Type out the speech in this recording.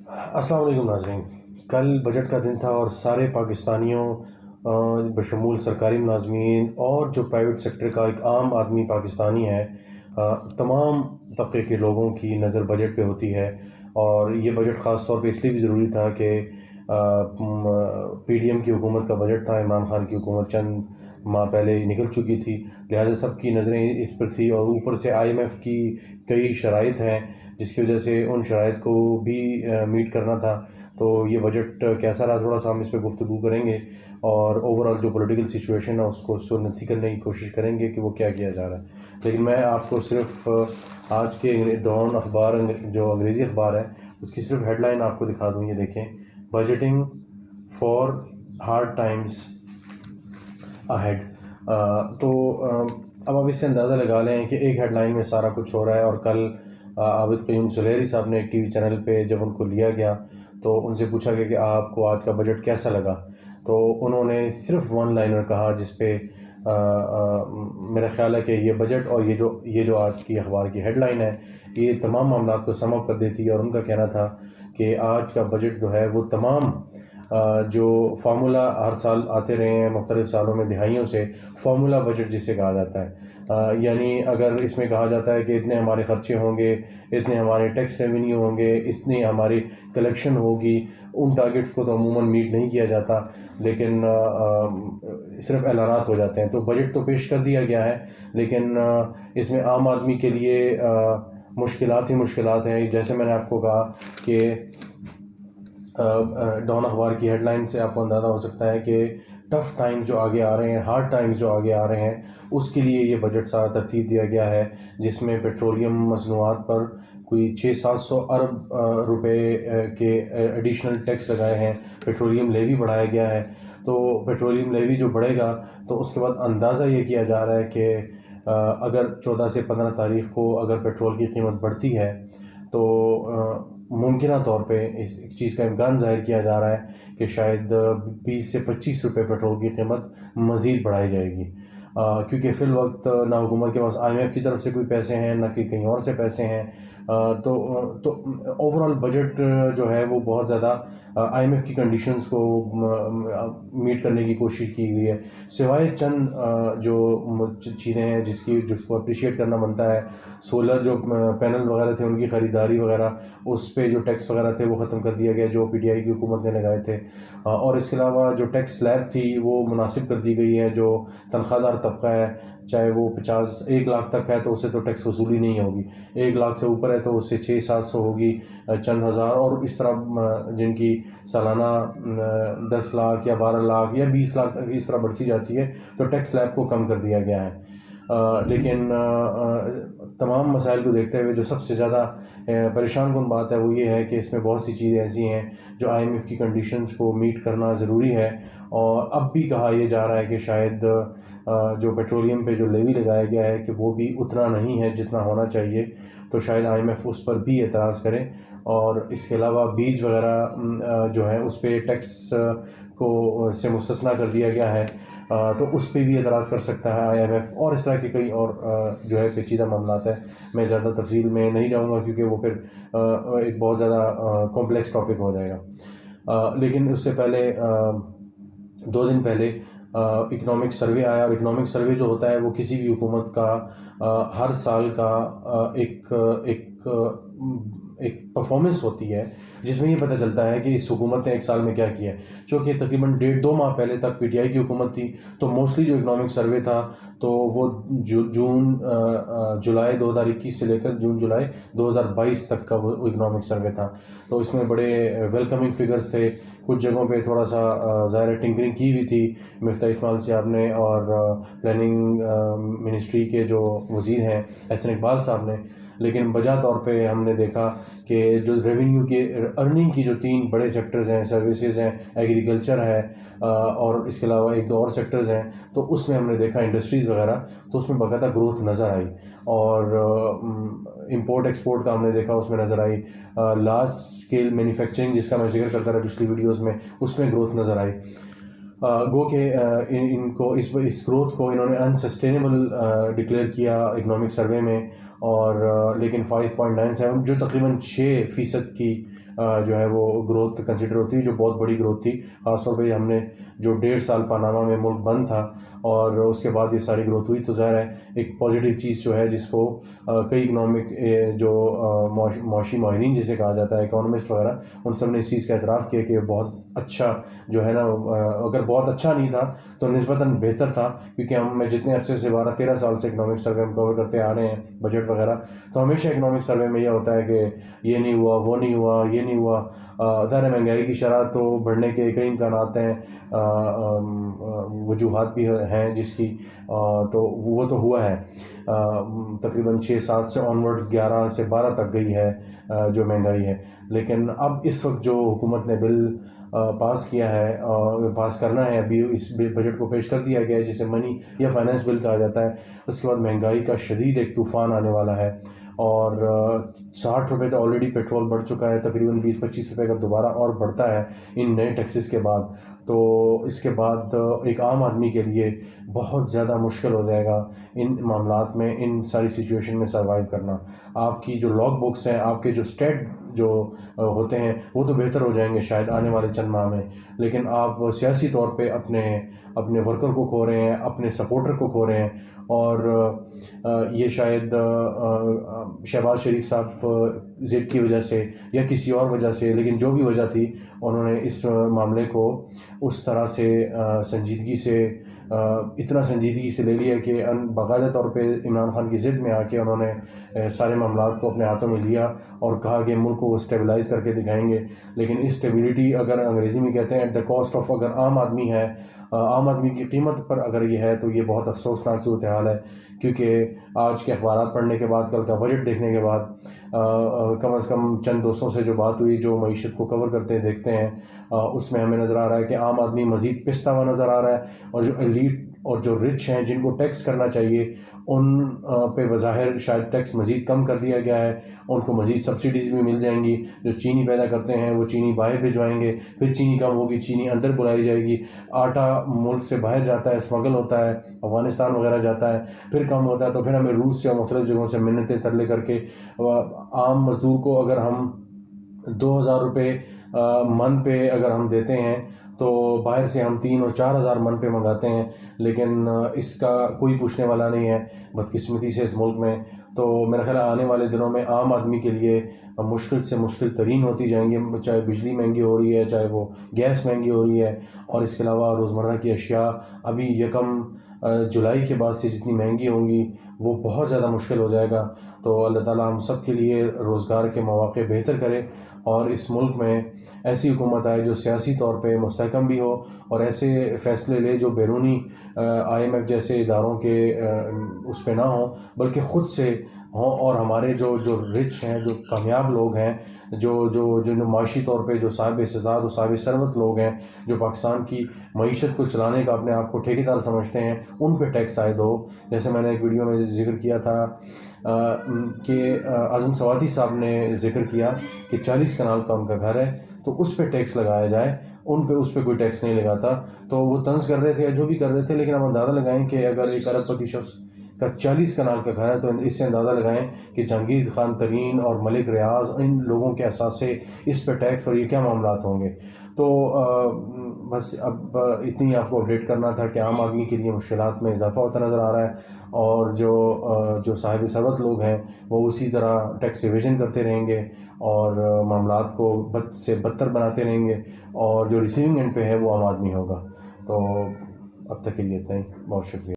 السلام علیکم ناظرین. کل بجٹ کا دن تھا اور سارے پاکستانیوں بشمول سرکاری ملازمین اور جو پرائیویٹ سیکٹر کا ایک عام آدمی پاکستانی ہے، تمام طبقے کے لوگوں کی نظر بجٹ پہ ہوتی ہے. اور یہ بجٹ خاص طور پہ اس لیے بھی ضروری تھا کہ پی ڈی ایم کی حکومت کا بجٹ تھا. عمران خان کی حکومت چند ماہ پہلے نکل چکی تھی، لہٰذا سب کی نظریں اس پر تھی. اور اوپر سے آئی ایم ایف کی کئی شرائط ہیں جس کی وجہ سے ان شرائط کو بھی میٹ کرنا تھا. تو یہ بجٹ کیسا رہا، تھوڑا سا ہم اس پہ گفتگو کریں گے اور اوور آل جو پولیٹیکل سچویشن ہے اس کو سنتی کرنے کی کوشش کریں گے کہ وہ کیا کیا جا رہا ہے. لیکن میں آپ کو صرف آج کے ڈان اخبار جو انگریزی اخبار ہے اس کی صرف ہیڈ لائن آپ کو دکھا دوں. یہ دیکھیں، budgeting for hard Times ahead. تو اب آپ اس سے اندازہ لگا لیں کہ ایک ہیڈ لائن میں سارا کچھ ہو رہا ہے. اور کل عابد قیوم سلیری صاحب نے ایک ٹی وی چینل پہ جب ان کو لیا گیا تو ان سے پوچھا گیا کہ آپ کو آج کا بجٹ کیسا لگا، تو انہوں نے صرف ون لائنر کہا جس پہ میرا خیال ہے کہ یہ بجٹ اور یہ جو آج کی اخبار کی ہیڈ لائن ہے یہ تمام معاملات کو سم اپ کر دیتی ہے. اور ان کا کہنا تھا کہ آج کا بجٹ جو ہے وہ تمام جو فارمولا ہر سال آتے رہے ہیں مختلف سالوں میں دہائیوں سے، فارمولا بجٹ جسے کہا جاتا ہے. یعنی اگر اس میں کہا جاتا ہے کہ اتنے ہمارے خرچے ہوں گے، اتنے ہمارے ٹیکس ریونیو ہوں گے، اتنی ہماری کلیکشن ہوگی، ان ٹارگیٹس کو تو عموماً میٹ نہیں کیا جاتا لیکن صرف اعلانات ہو جاتے ہیں. تو بجٹ تو پیش کر دیا گیا ہے لیکن اس میں عام آدمی کے لیے مشکلات ہی مشکلات ہیں. جیسے میں نے آپ کو کہا کہ ڈان اخبار کی ہیڈ لائن سے آپ کو اندازہ ہو سکتا ہے کہ ٹف ٹائم جو آگے آ رہے ہیں، ہارڈ ٹائمز جو آگے آ رہے ہیں، اس کے لیے یہ بجٹ سارا ترتیب دیا گیا ہے جس میں پیٹرولیم مصنوعات پر کوئی 600-700 ارب روپے کے ایڈیشنل ٹیکس لگائے ہیں. پیٹرولیم لیوی بڑھایا گیا ہے. تو پیٹرولیم لیوی جو بڑھے گا تو اس کے بعد اندازہ یہ کیا جا رہا ہے کہ اگر 14 سے 15 تاریخ کو اگر پیٹرول کی قیمت بڑھتی ہے تو ممکنہ طور پہ اس چیز کا امکان ظاہر کیا جا رہا ہے کہ شاید 20 سے 25 روپے پیٹرول کی قیمت مزید بڑھائی جائے گی. کیونکہ فی الوقت نہ حکومت کے پاس آئی ایم ایف کی طرف سے کوئی پیسے ہیں نہ کہ کہیں اور سے پیسے ہیں. تو اوور آل بجٹ جو ہے وہ بہت زیادہ آئی ایم ایف کی کنڈیشنز کو میٹ کرنے کی کوشش کی ہوئی ہے. سوائے چند جو چیزیں ہیں جس کو اپریشیٹ کرنا بنتا ہے، سولر جو پینل وغیرہ تھے ان کی خریداری وغیرہ، اس پہ جو ٹیکس وغیرہ تھے وہ ختم کر دیا گیا جو پی ٹی آئی کی حکومت نے لگائے تھے. اور اس کے علاوہ جو ٹیکس سلیب تھی وہ مناسب کر دی گئی ہے. جو تنخواہ دار طبقہ ہے چاہے وہ 1 لاکھ تک ہے تو اس سے تو ٹیکس وصولی نہیں ہوگی، 1 لاکھ سے اوپر ہے تو اس سے 600-700 ہوگی، چند ہزار. اور اس طرح جن کی سالانہ 10 لاکھ یا 12 لاکھ یا 20 لاکھ تک اس طرح بڑھتی جاتی ہے تو ٹیکس سلیب کو کم کر دیا گیا ہے. لیکن تمام مسائل کو دیکھتے ہوئے جو سب سے زیادہ پریشان کن بات ہے وہ یہ ہے کہ اس میں بہت سی چیزیں ایسی ہیں جو آئی ایم ایف کی کنڈیشنز کو میٹ کرنا ضروری ہے. اور اب بھی کہا یہ جا رہا ہے کہ شاید جو پیٹرولیم پہ جو لیوی لگایا گیا ہے کہ وہ بھی اتنا نہیں ہے جتنا ہونا چاہیے، تو شاید آئی ایم ایف اس پر بھی اعتراض کرے. اور اس کے علاوہ بیج وغیرہ جو ہے اس پہ ٹیکس کو سے مستثنیٰ کر دیا گیا ہے تو اس پہ بھی اعتراض کر سکتا ہے آئی ایم ایف. اور اس طرح کے کئی اور جو ہے پیچیدہ معاملات ہیں. میں زیادہ تفصیل میں نہیں جاؤں گا کیونکہ وہ پھر ایک بہت زیادہ کمپلیکس ٹاپک ہو جائے گا. لیکن اس سے پہلے 2 دن پہلے اکنامک سروے آیا. اور اکنامک سروے جو ہوتا ہے وہ کسی بھی حکومت کا ہر سال کا ایک پرفارمنس ہوتی ہے جس میں یہ پتہ چلتا ہے کہ اس حکومت نے ایک سال میں کیا کیا ہے. چونکہ تقریباً 1.5-2 ماہ پہلے تک پی ٹی آئی کی حکومت تھی تو موسٹلی جو اکنامک سروے تھا تو وہ جولائی 2021 سے لے کر جون جولائی 2022 تک کا وہ اکنامک سروے تھا. تو اس میں بڑے ویلکمنگ فگرز تھے. کچھ جگہوں پہ تھوڑا سا ظاہر ٹنکرنگ کی ہوئی تھی مفتاح اسماعیل صاحب نے اور پلاننگ منسٹری کے جو وزیر ہیں احسن اقبال صاحب نے. لیکن بجا طور پہ ہم نے دیکھا کہ جو ریونیو کے ارننگ کی جو 3 بڑے سیکٹرز ہیں، سروسز ہیں، ایگریکلچر ہے اور اس کے علاوہ 1-2 اور سیکٹرز ہیں، تو اس میں ہم نے دیکھا انڈسٹریز وغیرہ تو اس میں باقاعدہ گروتھ نظر آئی. اور امپورٹ ایکسپورٹ کا ہم نے دیکھا اس میں نظر آئی. لارج اسکیل مینوفیکچرنگ جس کا میں ذکر کرتا رہا پچھلی ویڈیوز میں اس میں گروتھ نظر آئی. گو کہ ان کو اس گروتھ کو انہوں نے انسسٹینیبل ڈکلیئر کیا اکنامک سروے میں. اور لیکن 5.97 جو تقریباً 6% کی جو ہے وہ گروتھ کنسیڈر ہوتی ہے، جو بہت بڑی گروتھ تھی، خاص طور پہ ہم نے جو 1.5 سال پاناما میں ملک بند تھا اور اس کے بعد یہ ساری گروتھ ہوئی، تو ظاہر ہے ایک پازیٹیو چیز جو ہے جس کو کئی اکنامک جو معاشی ماہرین جسے کہا جاتا ہے، اکانومسٹ وغیرہ، ان سب نے اس چیز کا اعتراف کیا کہ بہت اچھا جو ہے نا، اگر بہت اچھا نہیں تھا تو نسبتاً بہتر تھا، کیونکہ میں جتنے عرصے سے 12-13 سال سے اکنامک سروے ہم کور کرتے آ رہے ہیں، بجٹ وغیرہ، تو ہمیشہ اکنامک سروے میں یہ ہوتا ہے کہ یہ نہیں ہوا، وہ نہیں ہوا، یہ نہیں ہوا. ظاہر مہنگائی کی شرح تو بڑھنے کے کئی امکانات ہیں، وجوہات بھی ہیں جس کی، تو وہ تو ہوا ہے. تقریباً 6-7 سے آنورڈز 11 سے 12 تک گئی ہے جو مہنگائی ہے. لیکن اب اس وقت جو حکومت نے بل پاس کیا ہے اور پاس کرنا ہے، ابھی اس بجٹ کو پیش کر دیا گیا ہے جسے منی یا فائنانس بل کہا جاتا ہے. اس کے بعد مہنگائی کا شدید ایک طوفان آنے والا ہے، اور 60 روپے تو آلریڈی پیٹرول بڑھ چکا ہے، تقریباً 20-25 روپے کا دوبارہ اور بڑھتا ہے ان نئے ٹیکسز کے بعد. تو اس کے بعد ایک عام آدمی کے لیے بہت زیادہ مشکل ہو جائے گا ان معاملات میں، ان ساری سچویشن میں سروائیو کرنا. آپ کی جو لاگ بکس ہیں، آپ کے جو اسٹیٹ جو ہوتے ہیں، وہ تو بہتر ہو جائیں گے شاید آنے والے چند ماہ میں، لیکن آپ سیاسی طور پہ اپنے ورکر کو کھو رہے ہیں، اپنے سپورٹر کو کھو رہے ہیں. اور یہ شاید شہباز شریف صاحب ضد کی وجہ سے یا کسی اور وجہ سے، لیکن جو بھی وجہ تھی، انہوں نے اس معاملے کو اس طرح سے سنجیدگی سے اتنا سنجیدگی سے لے لیا کہ باقاعدہ طور پہ عمران خان کی ضد میں آ کے انہوں نے سارے معاملات کو اپنے ہاتھوں میں لیا اور کہا کہ ملک کو وہ اسٹیبلائز کر کے دکھائیں گے. لیکن اسٹیبلٹی اگر انگریزی میں کہتے ہیں ایٹ دا کاسٹ آف، اگر عام آدمی ہے، عام آدمی کی قیمت پر اگر یہ ہے، تو یہ بہت افسوسناک صورتحال ہے. کیونکہ آج کے اخبارات پڑھنے کے بعد، کل کا بجٹ دیکھنے کے بعد، کم از کم چند دوستوں سے جو بات ہوئی جو معیشت کو کور کرتے دیکھتے ہیں، اس میں ہمیں نظر آ رہا ہے کہ عام آدمی مزید پستا ہوا نظر آ رہا ہے، اور جو ایلیٹ اور جو رچ ہیں جن کو ٹیکس کرنا چاہیے، ان پہ بظاہر شاید ٹیکس مزید کم کر دیا گیا ہے. ان کو مزید سبسڈیز بھی مل جائیں گی. جو چینی پیدا کرتے ہیں وہ چینی باہر بھجوائیں گے، پھر چینی کم ہوگی، چینی اندر بلائی جائے گی. آٹا ملک سے باہر جاتا ہے، اسمگل ہوتا ہے، افغانستان وغیرہ جاتا ہے، پھر کم ہوتا ہے، تو پھر ہمیں روس سے اور مختلف جگہوں سے منتیں ترلے کر کے عام مزدور کو اگر ہم 2,000 روپے من پہ اگر ہم دیتے ہیں، تو باہر سے ہم 3 اور 4,000 من پہ منگاتے ہیں. لیکن اس کا کوئی پوچھنے والا نہیں ہے بدقسمتی سے اس ملک میں. تو میرا خیال ہے آنے والے دنوں میں عام آدمی کے لیے مشکل سے مشکل ترین ہوتی جائیں گی، چاہے بجلی مہنگی ہو رہی ہے، چاہے وہ گیس مہنگی ہو رہی ہے، اور اس کے علاوہ روزمرہ کی اشیاء ابھی 1 جولائی کے بعد سے جتنی مہنگی ہوں گی وہ بہت زیادہ مشکل ہو جائے گا. تو اللہ تعالیٰ ہم سب کے لیے روزگار کے مواقع بہتر کرے، اور اس ملک میں ایسی حکومت آئے جو سیاسی طور پہ مستحکم بھی ہو، اور ایسے فیصلے لے جو بیرونی IMF جیسے اداروں کے اس پہ نہ ہوں، بلکہ خود سے ہوں. اور ہمارے جو رچ ہیں، جو کامیاب لوگ ہیں، جو معاشی طور پہ جو صاحب استعداد و صاحب ثروت لوگ ہیں، جو پاکستان کی معیشت کو چلانے کا اپنے آپ کو ٹھیکیدار سمجھتے ہیں، ان پہ ٹیکس عائد ہو. جیسے میں نے ایک ویڈیو میں ذکر کیا تھا کہ اعظم سواتی صاحب نے ذکر کیا کہ 40 کنال کا ان کا گھر ہے، تو اس پہ ٹیکس لگایا جائے. اس پہ کوئی ٹیکس نہیں لگاتا. تو وہ طنز کر رہے تھے یا جو بھی کر رہے تھے، لیکن آپ اندازہ لگائیں کہ اگر ایک ارب پتی شخص کا 40 کنال کا گھر ہے، تو اس سے اندازہ لگائیں کہ جہانگیر خان ترین اور ملک ریاض، ان لوگوں کے اثاثے اس پہ ٹیکس، اور یہ کیا معاملات ہوں گے. تو بس اب اتنی آپ کو اپڈیٹ کرنا تھا کہ عام آدمی کے لیے مشکلات میں اضافہ ہوتا نظر آ رہا ہے، اور جو صاحب ثروت لوگ ہیں وہ اسی طرح ٹیکس ایویژن کرتے رہیں گے اور معاملات کو بد سے بدتر بناتے رہیں گے، اور جو ریسیونگ اینڈ پہ ہے وہ عام آدمی ہوگا. تو اب تک کے لیے اتنا ہی. بہت شکریہ.